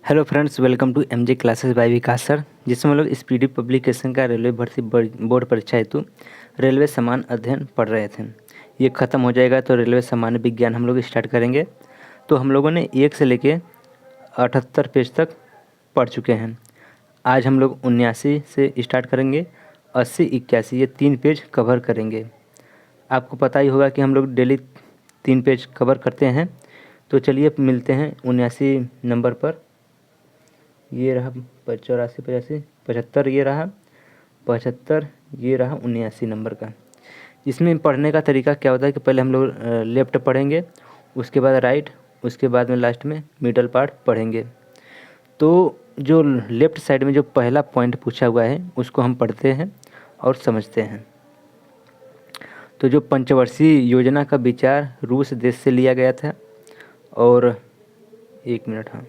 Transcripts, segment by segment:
Hello friends, welcome to MJ classes by Vikas sir, जिसमें हम लोग स्पीडी पब्लिकेशन का रेलवे भर्ती बोर्ड परीक्षा हेतु रेलवे समान अध्ययन पढ़ रहे थे। ये ख़त्म हो जाएगा तो रेलवे सामान्य विज्ञान हम लोग स्टार्ट करेंगे। तो हम लोगों ने 1 से लेके 78 पेज तक पढ़ चुके हैं। आज हम लोग 79 से स्टार्ट करेंगे, 80, 81 ये 3 पेज कवर करेंगे। आपको पता ही होगा कि हम लोग डेली 3 पेज कवर करते हैं। तो चलिए मिलते हैं 79 नंबर पर। ये रहा 84, 85, 75, ये रहा 75, ये रहा 79 नंबर का। इसमें पढ़ने का तरीका क्या होता है कि पहले हम लोग लेफ़्ट पढ़ेंगे, उसके बाद राइट, उसके बाद में लास्ट में मिडल पार्ट पढ़ेंगे। तो जो लेफ़्ट साइड में जो पहला पॉइंट पूछा हुआ है उसको हम पढ़ते हैं और समझते हैं। तो जो पंचवर्षीय योजना का विचार रूस देश से लिया गया था और 1 मिनट, हाँ,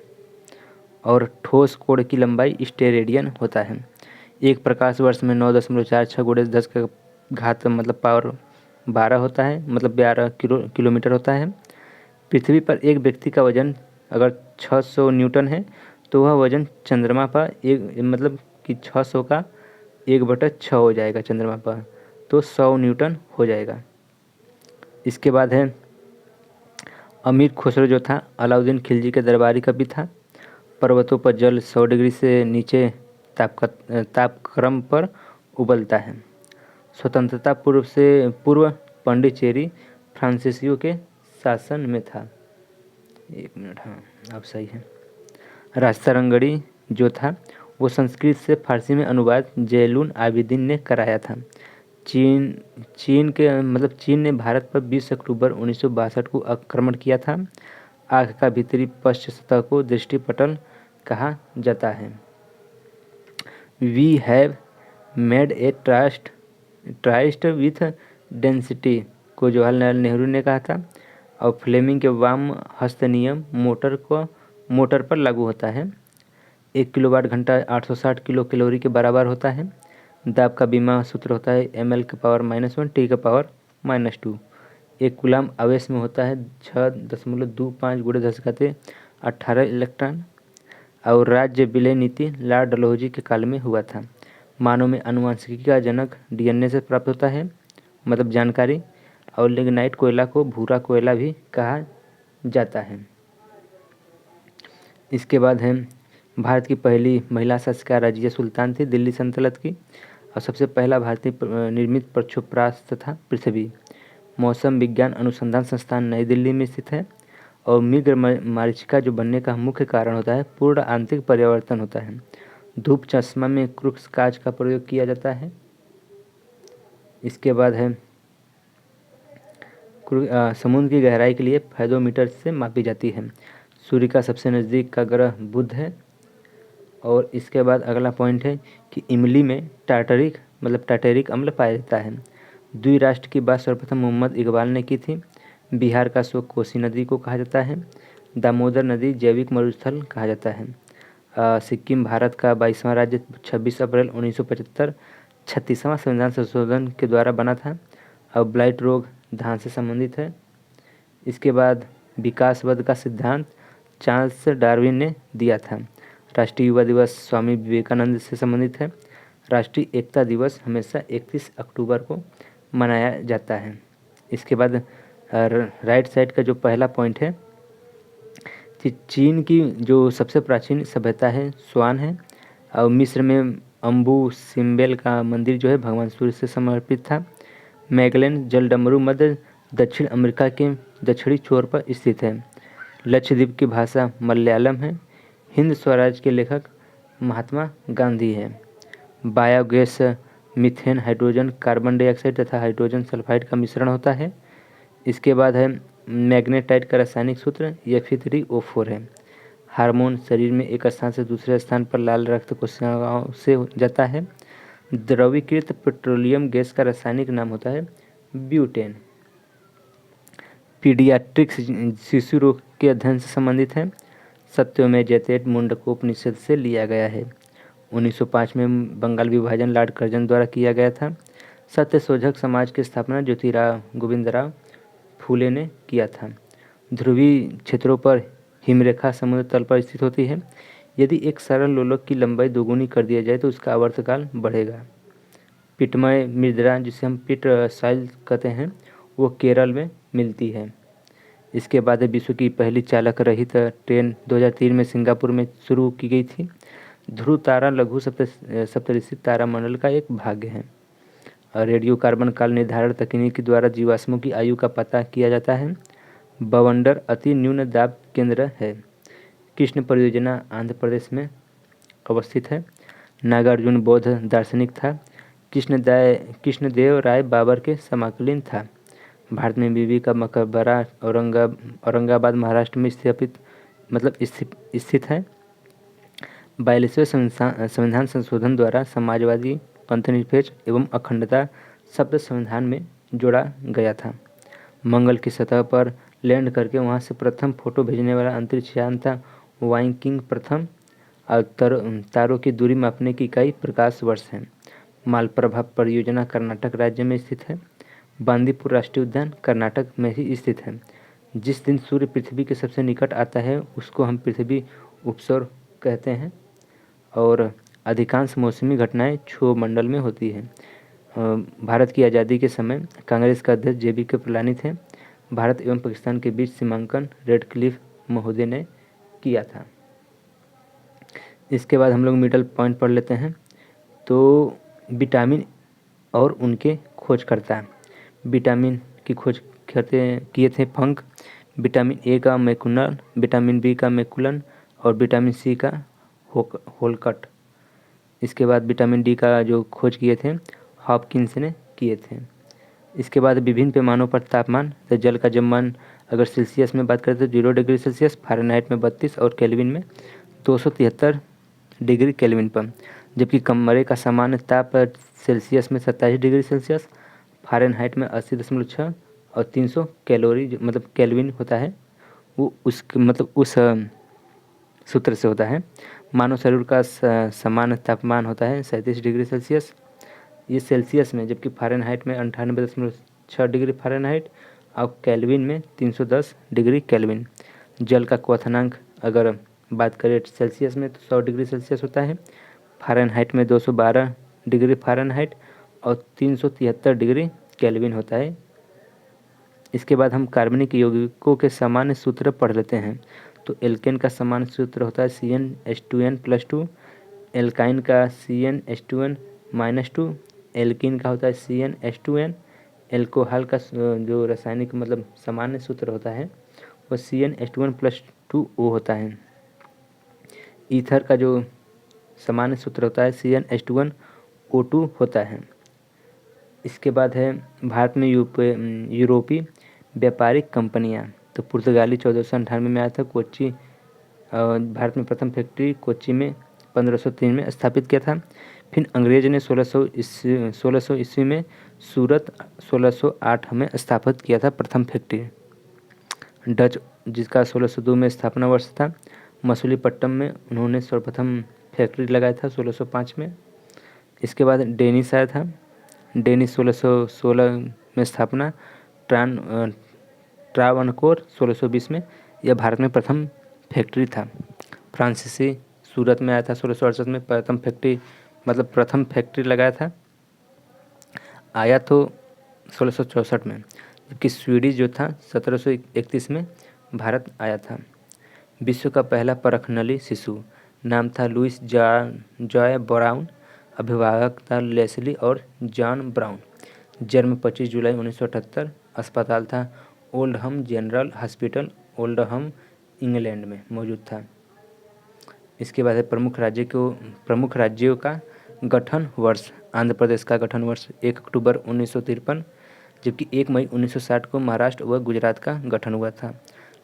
और ठोस कोण की लंबाई स्टेरेडियन होता है। एक प्रकाश वर्ष में 9.46 गुणे 10 का घात मतलब पावर 12 होता है, मतलब 12 किलोमीटर होता है। पृथ्वी पर एक व्यक्ति का वजन अगर 600 न्यूटन है तो वह वजन चंद्रमा पर एक मतलब कि 600 का 1/6 हो जाएगा चंद्रमा पर, तो 100 न्यूटन हो जाएगा। इसके बाद है अमीर खुसरो जो था अलाउद्दीन खिलजी के दरबारी कवि था। पर्वतों पर जल 100 डिग्री से नीचे तापक्रम पर उबलता है। स्वतंत्रता पूर्व पांडिचेरी फ्रांसीसियों के शासन में था। 1 मिनट, हाँ अब सही है। रास्ता रंगड़ी जो था वो संस्कृत से फारसी में अनुवाद जैनुल आबिदीन ने कराया था। चीन ने भारत पर 20 अक्टूबर 1962 को आक्रमण किया था। आँख का भीतरी पश्च सतह को दृष्टिपटल कहा जाता है। We have made a tryst with density को जवाहरलाल नेहरू ने कहा था। और फ्लेमिंग के वाम हस्त नियम मोटर पर लागू होता है। 1 किलोवाट घंटा 860 किलो कैलोरी के बराबर होता है। दाब का बीमा सूत्र होता है ml के पावर -1 t के पावर -2। एक कूलाम आवेश में होता है 6.25 गुणे 10⁻18 इलेक्ट्रॉन। और राज्य विलय नीति लॉर्ड डलहौजी के काल में हुआ था। मानव में आनुवंशिकी का जनक DNA से प्राप्त होता है, मतलब जानकारी। और लिग्नाइट कोयला को भूरा कोयला भी कहा जाता है। इसके बाद है भारत की पहली महिला शासिका रजिया सुल्तान थी दिल्ली सल्तनत की। और सबसे पहला भारतीय निर्मित प्रक्षेपास्त्र था पृथ्वी। मौसम विज्ञान अनुसंधान संस्थान नई दिल्ली में स्थित है। और मिग्र मरीचिका जो बनने का मुख्य कारण होता है पूर्ण आंतरिक परिवर्तन होता है। धूप चश्मा में क्रूक्स कांच का प्रयोग किया जाता है। इसके बाद है समुद्र की गहराई के लिए फाइडोमीटर से मापी जाती है। सूर्य का सबसे नज़दीक का ग्रह बुध है। और इसके बाद अगला पॉइंट है कि इमली में टार्टरिक अम्ल पाया जाता है। द्विराष्ट्र की बात सर्वप्रथम मोहम्मद इकबाल ने की थी। बिहार का शोक कोसी नदी को कहा जाता है। दामोदर नदी जैविक मरुस्थल कहा जाता है। सिक्किम भारत का 22वां राज्य 26 अप्रैल 1975 36वां संविधान संशोधन के द्वारा बना था। और ब्लाइट रोग धान से संबंधित है। इसके बाद विकासवाद का सिद्धांत चार्ल्स डार्विन ने दिया था। राष्ट्रीय युवा दिवस स्वामी विवेकानंद से संबंधित है। राष्ट्रीय एकता दिवस हमेशा 31 अक्टूबर को मनाया जाता है। इसके बाद राइट साइड का जो पहला पॉइंट है कि चीन की जो सबसे प्राचीन सभ्यता है स्वान है। और मिस्र में अम्बू सिम्बेल का मंदिर जो है भगवान सूर्य से समर्पित था। मैगलेन जलडमरू मध्य दक्षिण अमेरिका के दक्षिणी छोर पर स्थित है। लक्षद्वीप की भाषा मलयालम है। हिंद स्वराज के लेखक महात्मा गांधी है। Biogas methane hydrogen carbon dioxide तथा हाइड्रोजन सल्फाइड का मिश्रण होता है। इसके बाद है मैग्नेटाइट का रासायनिक सूत्र Fe3O4 है। हार्मोन शरीर में एक स्थान से दूसरे स्थान पर लाल रक्त कोशिकाओं से जाता है। द्रवीकृत पेट्रोलियम गैस का रासायनिक नाम होता है ब्यूटेन। पीडियाट्रिक्स शिशु रोग के अध्ययन से संबंधित है। सत्यमेव जयते मुंडकोपनिषद से लिया गया है। 1905 में बंगाल विभाजन लॉर्ड कर्जन द्वारा किया गया था। सत्यशोधक समाज की स्थापना ज्योतिराव गोविंदराव फूले ने किया था। ध्रुवीय क्षेत्रों पर हिमरेखा समुद्र तल पर स्थित होती है। यदि एक सरल लोलक की लंबाई दोगुनी कर दिया जाए तो उसका आवर्तकाल बढ़ेगा। पिटमय मृदा, जिसे हम पिट साइल कहते हैं, वो केरल में मिलती है। इसके बाद विश्व की पहली चालक रहित ट्रेन 2003 में सिंगापुर में शुरू की गई थी। ध्रुव तारा लघु सप्तऋषि तारामंडल का एक भाग है। और रेडियो कार्बन काल निर्धारण तकनीक के द्वारा जीवाश्मों की आयु का पता किया जाता है। बवंडर अति न्यून दाब केंद्र है। कृष्ण परियोजना आंध्र प्रदेश में अवस्थित है। नागार्जुन बौद्ध दार्शनिक था। कृष्णदेव राय बाबर के समकालीन था। भारत में बीबी का मकबरा औरंगाबाद महाराष्ट्र में स्थित है। 42वें संविधान संशोधन द्वारा समाजवादी, पंथनिरपेक्ष एवं अखंडता शब्द संविधान में जोड़ा गया था। मंगल की सतह पर लैंड करके वहां से प्रथम फोटो भेजने वाला अंतरिक्ष यान था वाइकिंग प्रथम। और तारों की दूरी मापने की इकाई प्रकाश वर्ष है। मालप्रभा परियोजना कर्नाटक राज्य में स्थित है। बांदीपुर राष्ट्रीय उद्यान कर्नाटक में ही स्थित है। जिस दिन सूर्य पृथ्वी के सबसे निकट आता है उसको हम पृथ्वी उपसौर कहते हैं। और अधिकांश मौसमी घटनाएं क्षोभ मंडल में होती हैं। भारत की आज़ादी के समय कांग्रेस का अध्यक्ष JB कृपलानी थे। भारत एवं पाकिस्तान के बीच सीमांकन रेडक्लिफ महोदय ने किया था। इसके बाद हम लोग मिडल पॉइंट पढ़ लेते हैं। तो विटामिन और उनके खोजकर्ता। विटामिन की खोज किए थे फंक। विटामिन A का मैकुलर, विटामिन B का मैकुलन और विटामिन C का होलकट। इसके बाद विटामिन D का जो खोज किए थे हॉपकिंस ने किए थे। इसके बाद विभिन्न पैमानों पर तापमान, तो जल का जममान अगर सेल्सियस में बात करें तो 0 डिग्री सेल्सियस, फ़ारेनहाइट में 32 और केल्विन में 273 डिग्री केल्विन पर। जबकि कमरे का सामान्य ताप सेल्सियस में 27 डिग्री सेल्सियस, फ़ारेनहाइट में 80.6 और 300 कैलोरी केल्विन होता है। वो उस सूत्र से होता है। मानव शरीर का सामान्य तापमान होता है 37 डिग्री सेल्सियस, ये सेल्सियस में, जबकि फ़ारेनहाइट में 98.6 डिग्री फ़ारेनहाइट और केल्विन में 310 डिग्री केल्विन। जल का क्वथनांक अगर बात करें सेल्सियस में तो 100 डिग्री सेल्सियस होता है, फ़ारेनहाइट में 212 डिग्री फ़ारेनहाइट और 373 डिग्री केल्विन होता है। इसके बाद हम कार्बनिक यौगिकों के सामान्य सूत्र पढ़ लेते हैं। तो एल्केन का सामान्य सूत्र होता है CnH2n+2, एल्काइन का CnH2n-2, एल्कीन का होता है CnH2n, एल्कोहल का जो रासायनिक सामान्य सूत्र होता है वो CnH2n+2O होता है। ईथर का जो सामान्य सूत्र होता है CnH2nO2 होता है। इसके बाद है भारत में यूरोपीय व्यापारिक कंपनियां। तो पुर्तगाली 1498 में आया था। कोच्चि भारत में प्रथम फैक्ट्री कोच्चि में 1503 में स्थापित किया था। फिर अंग्रेज ने 1600 ईस्वी में सूरत 1608 में स्थापित किया था प्रथम फैक्ट्री। डच, जिसका 1602 में स्थापना वर्ष था। मसूलीपट्टनम में उन्होंने सर्वप्रथम फैक्ट्री लगाया था 1605 में। इसके बाद डेनिस आया था। डेनिस 1616 में स्थापना। ट्रावनकोर 1620 में। यह भारत में प्रथम फैक्ट्री था। फ्रांसीसी सूरत में आया था 1668 में। प्रथम फैक्ट्री लगाया था, आया तो 1664 में। जबकि स्वीडिश जो था 1731 में भारत आया था। विश्व का पहला परखनली शिशु नाम था लुइस जॉय ब्राउन। अभिभावक था लेस्ली और जॉन ब्राउन। जन्म 25 जुलाई 1978। अस्पताल था Oldham general hospital, Oldham, England में मौजूद था। इसके बाद है प्रमुख राज्यों का गठन वर्ष। आंध्र प्रदेश का गठन वर्ष 1 अक्टूबर 1953, जबकि 1 मई 1960 को महाराष्ट्र व गुजरात का गठन हुआ था।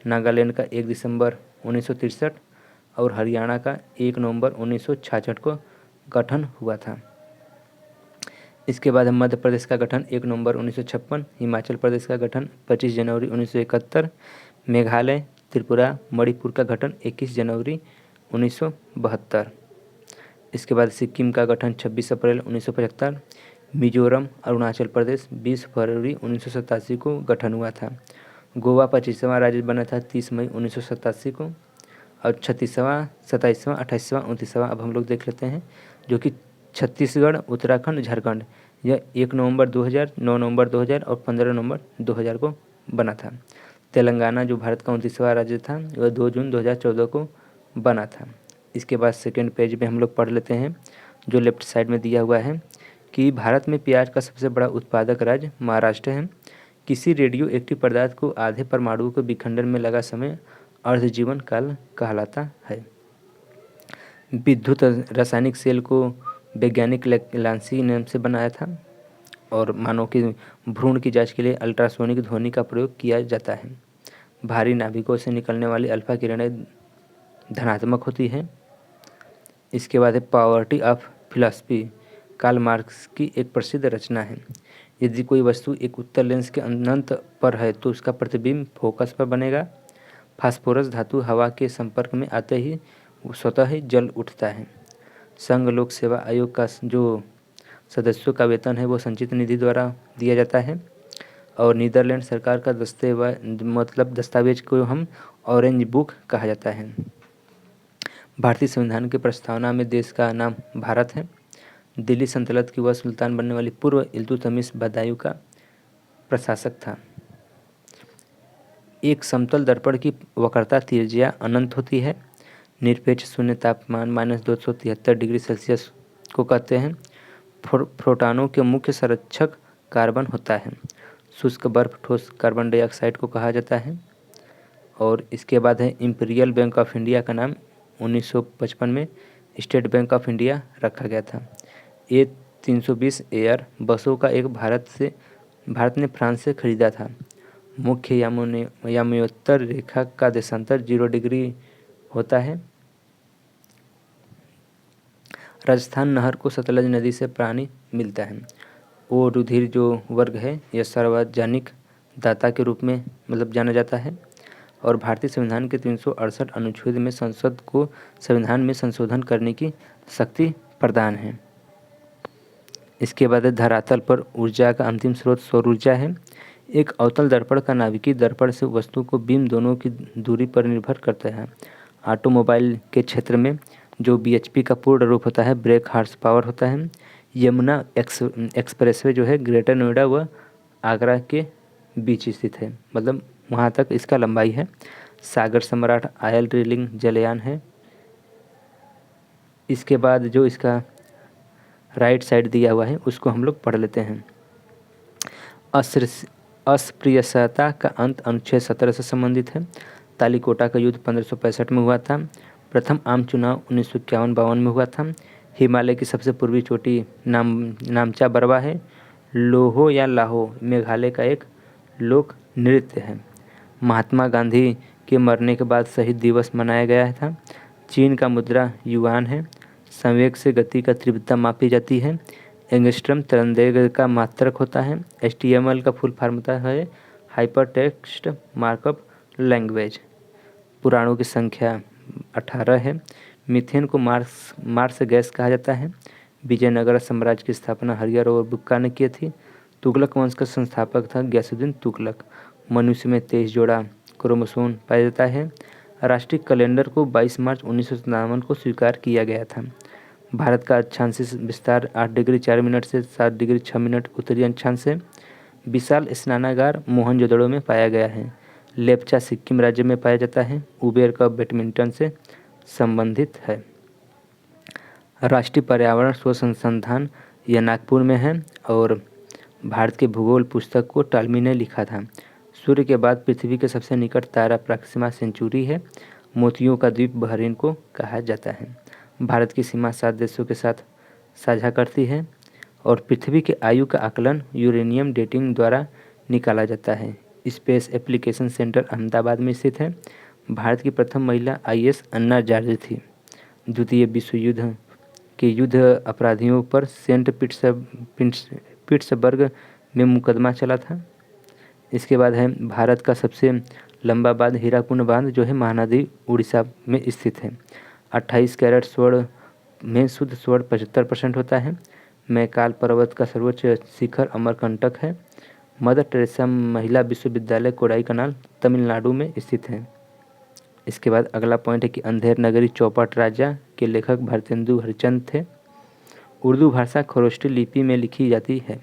नागालैंड का 1 दिसंबर 1963 और हरियाणा का 1 नवंबर 1966 को गठन हुआ था। इसके बाद मध्य प्रदेश का गठन 1 नवंबर 1956, हिमाचल प्रदेश का गठन 25 जनवरी 1971, मेघालय, त्रिपुरा, मणिपुर का गठन 21 जनवरी 1972। इसके बाद सिक्किम का गठन 26 अप्रैल 1975, मिजोरम, अरुणाचल प्रदेश 20 फरवरी 1987 को गठन हुआ था। गोवा 25वां राज्य बना था 30 मई 1987 को। और 36वां, 27वां, 28वां, 29वां अब हम लोग देख लेते हैं, जो कि छत्तीसगढ़, उत्तराखंड, झारखंड। यह 1 नवंबर 2000, 9 नवंबर 2000 और 15 नवंबर 2000 को बना था। तेलंगाना जो भारत का 29वां राज्य था, वह 2 जून 2014 को बना था। इसके बाद सेकेंड पेज में हम लोग पढ़ लेते हैं, जो लेफ्ट साइड में दिया हुआ है कि भारत में प्याज का सबसे बड़ा उत्पादक राज्य महाराष्ट्र है। किसी रेडियो एक्टिव पदार्थ को आधे परमाणुओं के विखंडन में लगा समय अर्धजीवन काल कहलाता है। विद्युत रासायनिक सेल को वैज्ञानिक लांसी ने से बनाया था। और मानव के भ्रूण की जांच के लिए अल्ट्रासोनिक ध्वनि का प्रयोग किया जाता है। भारी नाभिकों से निकलने वाली अल्फा किरणें धनात्मक होती है। इसके बाद है poverty of philosophy, Karl Marx की एक प्रसिद्ध रचना है। यदि कोई वस्तु एक उत्तल लेंस के अनंत पर है तो उसका प्रतिबिंब फोकस पर बनेगा। फास्फोरस धातु हवा के संपर्क में आते ही स्वतः ही जल उठता है। संघ लोक सेवा आयोग का जो सदस्यों का वेतन है वो संचित निधि द्वारा दिया जाता है। और नीदरलैंड सरकार का दस्तावेज को हम ऑरेंज बुक कहा जाता है। भारतीय संविधान की प्रस्तावना में देश का नाम भारत है। दिल्ली सल्तनत की वह सुल्तान बनने वाली पूर्व इल्तुतमिश बदायूं का प्रशासक था। एक समतल दर्पण की वक्रता त्रिज्या अनंत होती है। निरपेक्ष शून्य तापमान -273 डिग्री सेल्सियस को कहते हैं। प्रोटॉनों के मुख्य संरक्षक कार्बन होता है। शुष्क बर्फ ठोस कार्बन डाइऑक्साइड को कहा जाता है। और इसके बाद है इंपीरियल बैंक ऑफ इंडिया का नाम 1955 में स्टेट बैंक ऑफ इंडिया रखा गया था। ये 320 एयर बसों का एक भारत ने फ्रांस से खरीदा था। मुख्य याम्योत्तर रेखा का देशांतर 0 डिग्री होता है। राजस्थान नहर को सतलज नदी से पानी मिलता है। वो रुधिर जो वर्ग है यह सार्वजनिक दाता के रूप में जाना जाता है। और भारतीय संविधान के 368 अनुच्छेद में संसद को संविधान में संशोधन करने की शक्ति प्रदान है। इसके बाद धरातल पर ऊर्जा का अंतिम स्रोत सौर ऊर्जा है। एक अवतल दर्पण का नाभिकीय दर्पण से वस्तु को बीम दोनों की दूरी पर निर्भर करता है। ऑटोमोबाइल के क्षेत्र में जो bhp का पूर्ण रूप होता है ब्रेक हॉर्स पावर होता है। यमुना एक्सप्रेसवे जो है ग्रेटर नोएडा व आगरा के बीच स्थित है, वहाँ तक इसका लंबाई है। सागर सम्राट ऑयल ड्रिलिंग जलयान है। इसके बाद जो इसका राइट साइड दिया हुआ है उसको हम लोग पढ़ लेते हैं। अस्पृश्यता का अंत अनुच्छेद 17 से संबंधित है। तालीकोटा का युद्ध 1565 में हुआ था। प्रथम आम चुनाव 1951-52 में हुआ था। हिमालय की सबसे पूर्वी चोटी नामचा बरवा है। लोहो या लाहो मेघालय का एक लोक नृत्य है। महात्मा गांधी के मरने के बाद शहीद दिवस मनाया गया था। चीन का मुद्रा युआन है। संवेग से गति का तीव्रता मापी जाती है। एंगस्ट्रम तरंगदैर्घ्य का मात्रक होता है। HTML का फुल फॉर्म होता है हाइपर टेक्स्ट मार्कअप लैंग्वेज। पुराणों की संख्या 18 है। मीथेन को मार्स गैस कहा जाता है। विजयनगर साम्राज्य की स्थापना हरिहर और बुक्का ने की थी। तुगलक वंश का संस्थापक था गयासुद्दीन तुगलक। मनुष्य में 23 जोड़ा क्रोमोसोम पाया जाता है। राष्ट्रीय कैलेंडर को 22 मार्च 1957 को स्वीकार किया गया था। भारत का अक्षांशीय विस्तार 8 डिग्री 4 मिनट से 7 डिग्री 6 मिनट उत्तरी अक्षांश है। विशाल स्नानागार मोहनजोदड़ो में पाया गया है। लेप्चा सिक्किम राज्य में पाया जाता है। उबेर का बैडमिंटन से संबंधित है। राष्ट्रीय पर्यावरण शोध संस्थान यह नागपुर में है। और भारत के भूगोल पुस्तक को टालमी ने लिखा था। सूर्य के बाद पृथ्वी के सबसे निकट तारा प्रॉक्सिमा सेंचुरी है। मोतियों का द्वीप बहरीन को कहा जाता है। भारत की सीमा 7 देशों के साथ साझा करती है। और पृथ्वी के आयु का आकलन यूरेनियम डेटिंग द्वारा निकाला जाता है। स्पेस एप्लीकेशन सेंटर अहमदाबाद में स्थित है। भारत की प्रथम महिला IAS अन्ना हजारे थी। द्वितीय विश्व युद्ध के युद्ध अपराधियों पर सेंट पीटर्सबर्ग में मुकदमा चला था। इसके बाद है भारत का सबसे लंबा बांध हीराकुंड बांध जो है महानदी उड़ीसा में स्थित है। 28 कैरेट स्वर्ण में शुद्ध स्वर्ण 75% होता है। मैकाल पर्वत का सर्वोच्च शिखर अमरकंटक है। मदर टेरेसा महिला विश्वविद्यालय कोडाईकनाल तमिलनाडु में स्थित है। इसके बाद अगला पॉइंट है कि अंधेर नगरी चौपट राजा के लेखक भारतेंदु हरिश्चंद्र थे। उर्दू भाषा खरोष्टी लिपि में लिखी जाती है।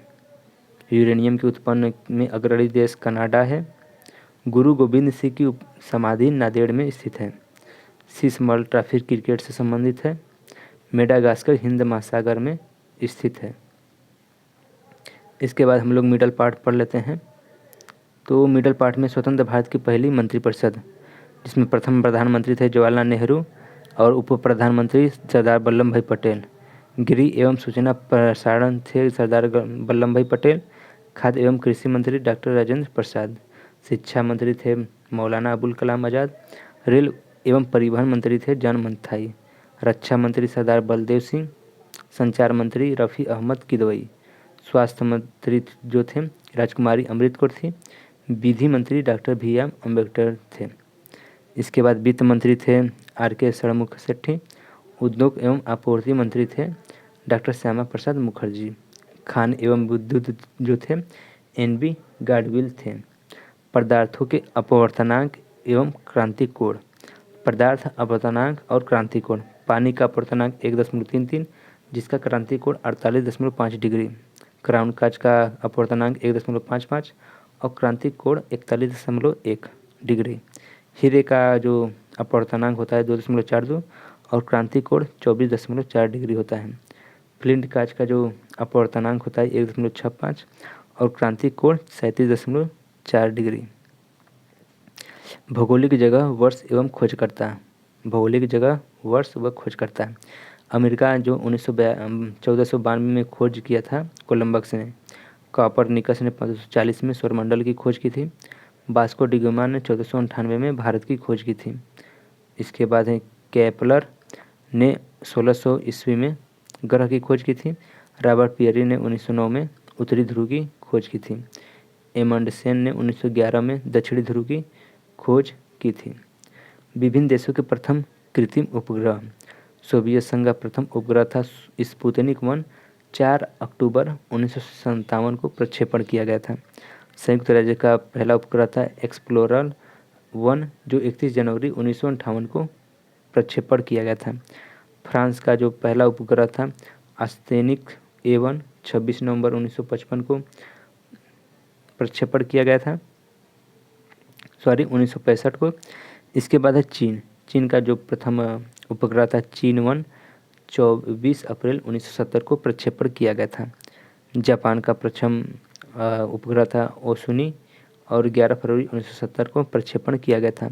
यूरेनियम के उत्पन्न में अग्रणी देश कनाडा है। गुरु गोविंद सिंह की समाधि नांदेड़ में स्थित है। सिसमल ट्रॉफी क्रिकेट से संबंधित है। मेडागास्कर हिंद महासागर में स्थित है। इसके बाद हम लोग मिडल पार्ट पढ़ लेते हैं। तो मिडल पार्ट में स्वतंत्र भारत की पहली मंत्रिपरिषद, जिसमें प्रथम प्रधानमंत्री थे जवाहरलाल नेहरू और उप प्रधानमंत्री सरदार वल्लभ भाई पटेल। गृह एवं सूचना प्रसारण थे सरदार वल्लभ भाई पटेल। खाद्य एवं कृषि मंत्री डॉक्टर राजेंद्र प्रसाद। शिक्षा मंत्री थे मौलाना अबुल कलाम आज़ाद। रेल एवं परिवहन मंत्री थे जॉन मथाई। रक्षा मंत्री सरदार बलदेव सिंह। संचार मंत्री रफ़ी अहमद किदवई। स्वास्थ्य मंत्री जो थे राजकुमारी अमृत कौर थी। विधि मंत्री डॉक्टर भीएम अम्बेडकर थे। इसके बाद वित्त मंत्री थे आर.के. षणमुख सेठी। उद्योग एवं आपूर्ति मंत्री थे डॉक्टर श्यामा प्रसाद मुखर्जी। खान एवं विद्युत जो थे एन.बी. गाडगिल थे। पदार्थों के अपवर्तनांक एवं क्रांति कोण। पदार्थ अपवर्तनांक और क्रांति कोण। पानी का अपवर्तनांक 1.33, जिसका क्रांति कोण 48.5 डिग्री। क्राउन कांच का अपवर्तनांक 1.55 और क्रांति कोण 41.1 डिग्री। हीरे का जो अपवर्तनांक होता है 2.42 और क्रांति कोण 24.4 डिग्री होता है। फ्लिंट कांच का जो अपवर्तनांक होता है 1.65 और क्रांति कोण 37.4 डिग्री। भौगोलिक जगह, वर्ष एवं खोजकर्ता। भौगोलिक जगह, वर्ष व खोजकर्ता। अमेरिका जो 1492 में खोज किया था कोलंबस ने। कॉपरनिकस ने 1540 में सौरमंडल की खोज की थी। वास्को डी गामा ने 1498 में भारत की खोज की थी। इसके बाद है केपलर ने 1600 ईस्वी में ग्रह की खोज की थी। रॉबर्ट पियरी ने 1909 में उत्तरी ध्रुव की खोज की थी। एमंडसेन ने 1911 में दक्षिणी ध्रुव की खोज की थी। विभिन्न देशों के प्रथम कृत्रिम उपग्रह। सोवियत संघ का प्रथम उपग्रह था स्पुतनिक 1। 4 अक्टूबर 1957 को प्रक्षेपण किया गया था। संयुक्त राज्य का पहला उपग्रह था एक्सप्लोरर 1, जो 31 जनवरी 1958 को प्रक्षेपण किया गया था। फ्रांस का जो पहला उपग्रह था आस्तेनिक A1, 26 नवंबर 1955 को प्रक्षेपण किया गया था, 1965 को। इसके बाद है चीन का जो प्रथम उपग्रह था चीन 1, 24 अप्रैल 1970 को प्रक्षेपण किया गया था। जापान का प्रथम उपग्रह था ओसुनी और 11 फरवरी 1970 को प्रक्षेपण किया गया था।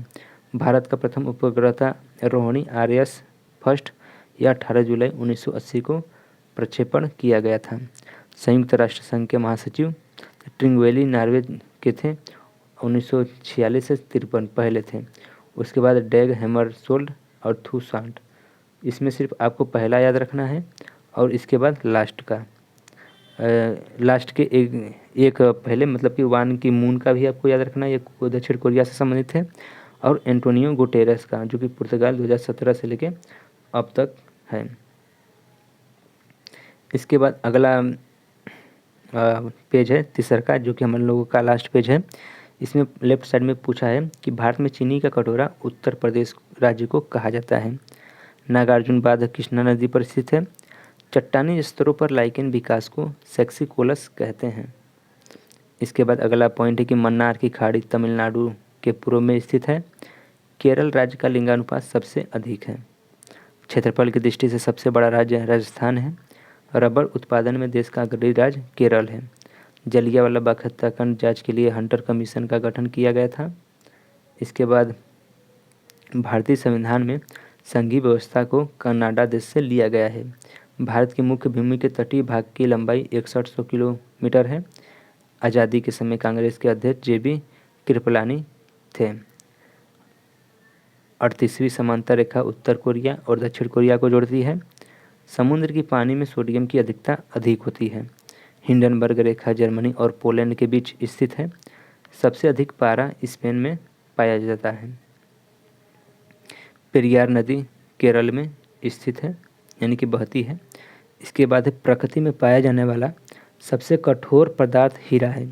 भारत का प्रथम उपग्रह था रोहिणी RS फर्स्ट, यह 18 जुलाई 1980 को प्रक्षेपण किया गया था। संयुक्त राष्ट्र संघ के महासचिव ट्रिंगवेली नॉर्वे के थे, 1946 से 53 पहले थे। उसके बाद डैग हैमरशोल्ड और थूसांट। इसमें सिर्फ आपको पहला याद रखना है और इसके बाद लास्ट के एक पहले, मतलब कि वान की मून का भी आपको याद रखना है, ये दक्षिण कोरिया से संबंधित है। और एंटोनियो गुटेरेस का, जो कि पुर्तगाल 2017 से लेके अब तक है। इसके बाद अगला पेज है तीसरा का, जो कि हम लोगों का लास्ट पेज है। इसमें लेफ्ट साइड में पूछा है कि भारत में चीनी का कटोरा उत्तर प्रदेश राज्य को कहा जाता है। नागार्जुन बांध कृष्णा नदी पर स्थित है। चट्टानी स्तरों पर लाइकेन विकास को सेक्सिकोलस कहते हैं। इसके बाद अगला पॉइंट है कि मन्नार की खाड़ी तमिलनाडु के पूर्व में स्थित है। केरल राज्य का लिंगानुपात सबसे अधिक है। क्षेत्रफल की दृष्टि से सबसे बड़ा राज्य राजस्थान है। रबर उत्पादन में देश का अग्रणी राज्य केरल है। जलियांवाला बाग हत्याकांड जांच के लिए हंटर कमीशन का गठन किया गया था। इसके बाद भारतीय संविधान में संघीय व्यवस्था को कनाडा देश से लिया गया है। भारत की मुख्य भूमि के तटीय भाग की लंबाई 6100 किलोमीटर है। आज़ादी के समय कांग्रेस के अध्यक्ष JB कृपलानी थे। 38वीं समांतर रेखा उत्तर कोरिया और दक्षिण कोरिया को जोड़ती है। समुद्र की पानी में सोडियम की अधिकता अधिक होती है। हिंडनबर्ग रेखा जर्मनी और पोलैंड के बीच स्थित है। सबसे अधिक पारा स्पेन में पाया जाता है। पेरियार नदी केरल में स्थित है, यानी कि बहती है। इसके बाद है प्रकृति में पाया जाने वाला सबसे कठोर पदार्थ हीरा है।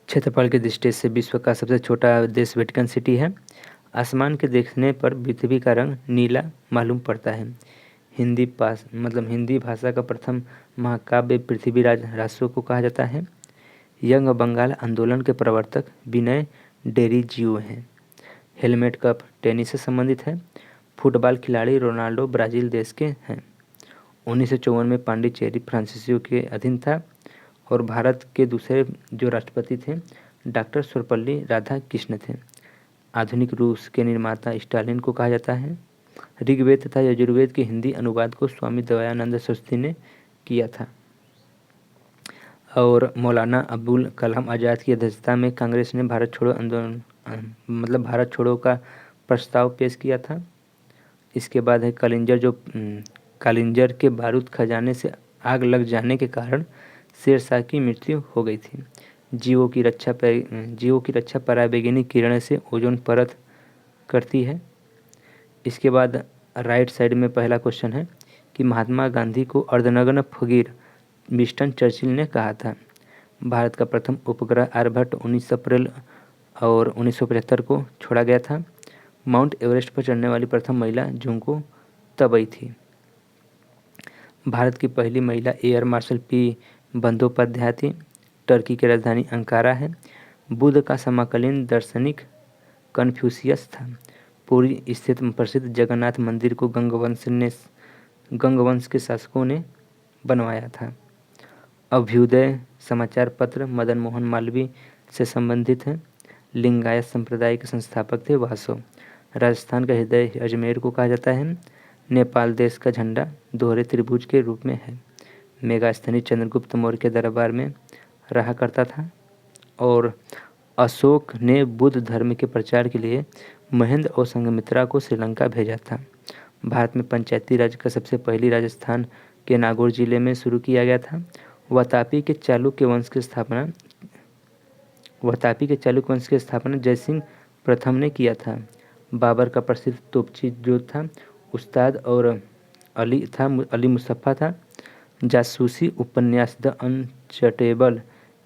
क्षेत्रफल की दृष्टि से विश्व का सबसे छोटा देश वेटिकन सिटी है। आसमान के देखने पर पृथ्वी का रंग नीला मालूम पड़ता है। हिंदी भाषा का प्रथम महाकाव्य पृथ्वीराज रासो को कहा जाता है। यंग बंगाल आंदोलन के प्रवर्तक विनय डेरिजियो हैं। हेलमेट कप टेनिस से संबंधित है। फुटबॉल खिलाड़ी रोनाल्डो ब्राज़ील देश के हैं। 1954 में पांडिचेरी फ्रांसीसियों के अधीन था। और भारत के दूसरे जो राष्ट्रपति थे डॉक्टर सर्वपल्ली राधाकृष्ण थे। आधुनिक रूस के निर्माता स्टालिन को कहा जाता है। ऋग्वेद तथा यजुर्वेद के हिंदी अनुवाद को स्वामी दयानंद सरस्वती ने किया था। और मौलाना अबुल कलाम आज़ाद की अध्यक्षता में कांग्रेस ने भारत छोड़ो आंदोलन भारत छोड़ो का प्रस्ताव पेश किया था। इसके बाद है कालिंजर के बारूद खजाने से आग लग जाने के कारण शेरशाह की मृत्यु हो गई थी। जीवों की रक्षा पराबैंगनी किरण से ओजोन परत करती है। इसके बाद राइट साइड में पहला क्वेश्चन है कि महात्मा गांधी को अर्धनग्न फकीर विंस्टन चर्चिल ने कहा था। भारत का प्रथम उपग्रह आर्यभट्ट 19 अप्रैल और 1975 को छोड़ा गया था। माउंट एवरेस्ट पर चढ़ने वाली प्रथम महिला जुंको तबई थी। भारत की पहली महिला एयर मार्शल पी बंदोपाध्याय थी। टर्की की राजधानी अंकारा है। बुद्ध का समकालीन दार्शनिक कन्फ्यूशियस था। पुरी स्थित प्रसिद्ध जगन्नाथ मंदिर को गंगवंश के शासकों ने बनवाया था। अभ्युदय समाचार पत्र मदन मोहन मालवीय से संबंधित है। लिंगायत संप्रदाय के संस्थापक थे वासो। राजस्थान का हृदय अजमेर को कहा जाता है। नेपाल देश का झंडा दोहरे त्रिभुज के रूप में है। मेगास्थनी चंद्रगुप्त मौर्य के दरबार में रहा करता था। और अशोक ने बुद्ध धर्म के प्रचार के लिए महेंद्र और संघमित्रा को श्रीलंका भेजा था। भारत में पंचायती राज का सबसे पहली राजस्थान के नागौर जिले में शुरू किया गया था। वातापी के चालुक्य वंश की स्थापना जयसिंह प्रथम ने किया था। बाबर का प्रसिद्ध तोपची जो था उस्ताद और अली मुस्तफ़ा था। जासूसी उपन्यास द अनचटेबल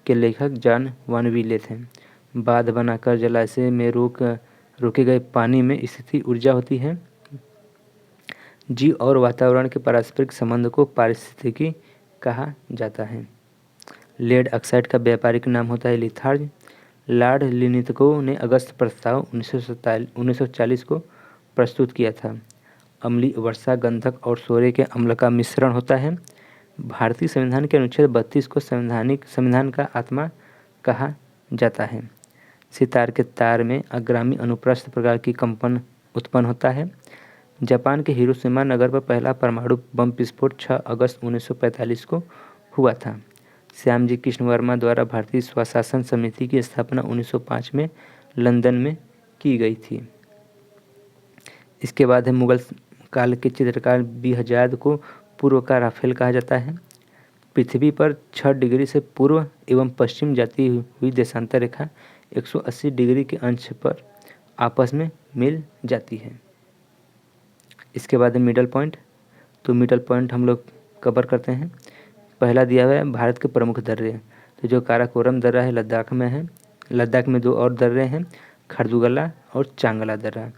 के लेखक जॉन वानविले थे। बांध बनाकर जलाशय में रोके गए पानी में स्थिति ऊर्जा होती है। जीव और वातावरण के पारस्परिक संबंध को पारिस्थितिकी कहा जाता है। लेड ऑक्साइड का व्यापारिक नाम होता है लिथार्ज। लॉर्ड लिनिथगो ने अगस्त प्रस्ताव 1940 को प्रस्तुत किया था। अम्लीय वर्षा गंधक और सोरे के अम्ल का मिश्रण होता है। भारतीय संविधान के अनुच्छेद 32 को संविधान का आत्मा कहा जाता है। सितार के तार में अग्रामी अनुप्रस्थ प्रकार की कंपन उत्पन्न होता है। जापान के हिरोशिमा नगर पर पहला परमाणु बम विस्फोट 6 अगस्त 1945 को हुआ था। श्यामजी कृष्ण वर्मा द्वारा भारतीय स्वशासन समिति की स्थापना 1905 में लंदन में की गई थी। इसके बाद है मुगल काल के चित्रकार बिहजाद को पूर्व का राफेल कहा जाता है। पृथ्वी पर 6 डिग्री से पूर्व एवं पश्चिम जाती हुई देशांतर रेखा 180 डिग्री के अंश पर आपस में मिल जाती है। इसके बाद है मिडल पॉइंट। तो मिडल पॉइंट हम लोग कवर करते हैं। पहला दिया हुआ है भारत के प्रमुख दर्रे। तो जो काराकोरम दर्रा है लद्दाख में है। लद्दाख में 2 और दर्रे हैं, खरदुगला और चांगला दर्रा।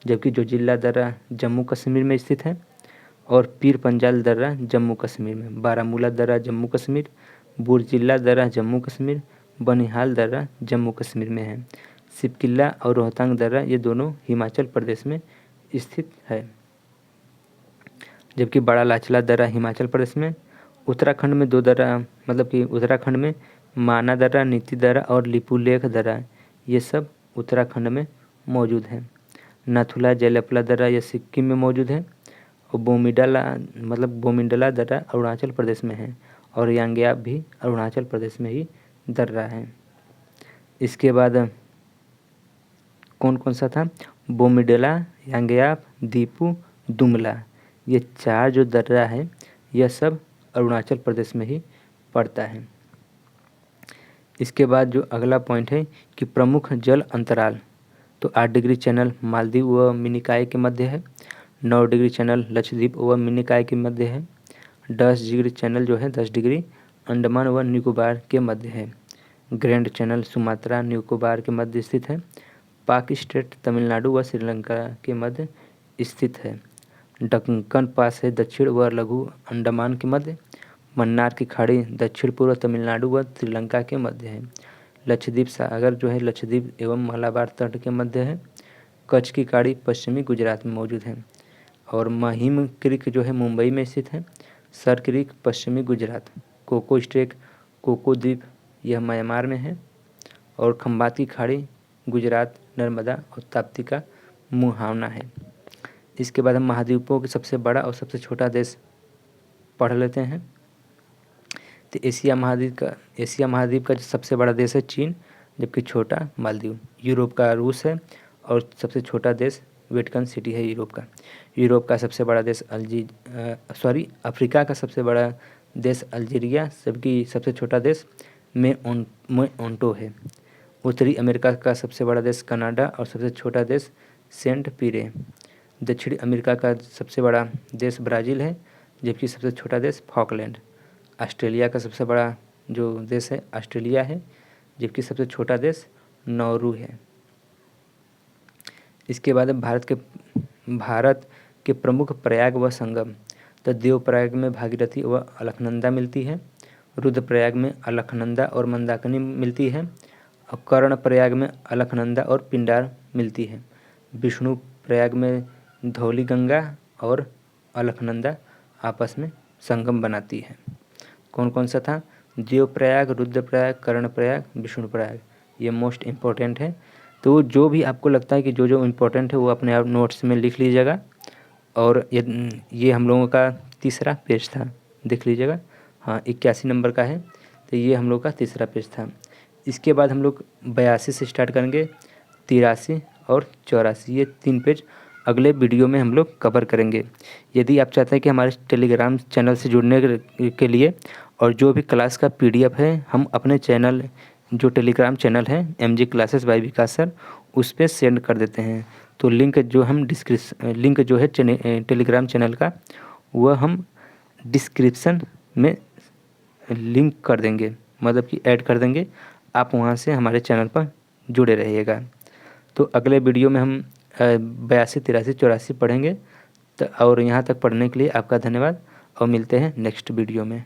जबकि जोजिला दर्रा जम्मू कश्मीर में स्थित है। और पीर पंजाल दर्रा जम्मू कश्मीर में। बारामूला दर्रा जम्मू कश्मीर। बुरजिला दर्रा जम्मू कश्मीर। बनिहाल दर्रा जम्मू कश्मीर में है। सिपकिल्ला और रोहतांग दर्रा ये दोनों हिमाचल प्रदेश में स्थित है। जबकि बड़ा लाचला दर्रा हिमाचल प्रदेश में। उत्तराखंड में 2 दर्रा उत्तराखंड में माना दर्रा, नीति दर्रा और लिपुलेख दर्रा ये सब उत्तराखंड में मौजूद है। नाथुला जयलपला दर्रा यह सिक्किम में मौजूद है। और बोमिडला दर्रा अरुणाचल प्रदेश में है। और यांग्याप भी अरुणाचल प्रदेश में ही दर्रा है। इसके बाद कौन कौन सा था? बोमिडला, यांग्याप, दीपू, दुमला ये 4 जो दर्रा है यह सब अरुणाचल प्रदेश में ही पड़ता है। इसके बाद जो अगला पॉइंट है कि प्रमुख जल अंतराल। तो 8 डिग्री चैनल मालदीव व मिनिकॉय के मध्य है। 9 डिग्री चैनल लक्षद्वीप व मिनिकॉय के मध्य है। 10 डिग्री चैनल जो है 10 डिग्री अंडमान व निकोबार के मध्य है। ग्रैंड चैनल सुमात्रा निकोबार के मध्य स्थित है। पाक स्टेट तमिलनाडु व श्रीलंका के मध्य स्थित है। दक्कन पास है दक्षिण व लघु अंडमान के मध्य। मन्नार की खाड़ी दक्षिण पूर्व तमिलनाडु व श्रीलंका के मध्य है। लक्षद्वीप सागर जो है लक्षद्वीप एवं मलाबार तट के मध्य है। कच्छ की खाड़ी पश्चिमी गुजरात में मौजूद है। और महिम क्रीक जो है मुंबई में स्थित है। सर क्रीक पश्चिमी गुजरात। कोको स्ट्रेक कोको द्वीप यह म्यांमार में है। और खंबात की खाड़ी गुजरात नर्मदा और ताप्ती का मुहावना है। इसके बाद हम महाद्वीपों के सबसे बड़ा और सबसे छोटा देश पढ़ लेते हैं। तो एशिया महाद्वीप का जो सबसे बड़ा देश है चीन, जबकि छोटा मालदीव। यूरोप का रूस है और सबसे छोटा देश वेटिकन सिटी है यूरोप का सबसे बड़ा देश अफ्रीका का सबसे बड़ा देश अल्जीरिया, जबकि सबसे छोटा देश ओंटो है। उत्तरी अमेरिका का सबसे बड़ा देश कनाडा और सबसे छोटा देश सेंट पीरे। दक्षिणी अमेरिका का सबसे बड़ा देश ब्राज़ील है, जबकि सबसे छोटा देश फॉकलैंड। ऑस्ट्रेलिया का सबसे बड़ा जो देश है ऑस्ट्रेलिया है, जबकि सबसे छोटा देश नौरू है। इसके बाद भारत के प्रमुख प्रयाग व संगम। तो देवप्रयाग में भागीरथी व अलकनंदा मिलती है। रुद्रप्रयाग में अलकनंदा और मंदाकिनी मिलती है। और कर्णप्रयाग में अलकनंदा और पिंडार मिलती है। विष्णु प्रयाग में धौली गंगा और अलकनंदा आपस में संगम बनाती है। कौन कौन सा था? देवप्रयाग, रुद्रप्रयाग, कर्णप्रयाग, विष्णुप्रयाग। ये मोस्ट इम्पोर्टेंट है। तो जो भी आपको लगता है कि जो जो इम्पोर्टेंट है वो अपने आप नोट्स में लिख लीजिएगा। और ये हम लोगों का तीसरा पेज था, देख लीजिएगा। हाँ, 81 नंबर का है, तो ये हम लोग का तीसरा पेज था। इसके बाद हम लोग 82 से स्टार्ट करेंगे, 83 और 84। ये 3 पेज अगले वीडियो में हम लोग कवर करेंगे। यदि आप चाहते हैं कि हमारे टेलीग्राम चैनल से जुड़ने के लिए और जो भी क्लास का PDF है हम अपने चैनल जो टेलीग्राम चैनल है MG classes by Vikas sir, उस पर सेंड कर देते हैं। तो लिंक जो है टेलीग्राम चैनल का वह हम डिस्क्रिप्शन में लिंक कर देंगे, मतलब कि ऐड कर देंगे। आप वहाँ से हमारे चैनल पर जुड़े रहिएगा। तो अगले वीडियो में हम 82, 83, 84 पढ़ेंगे। तो और यहाँ तक पढ़ने के लिए आपका धन्यवाद और मिलते हैं नेक्स्ट वीडियो में।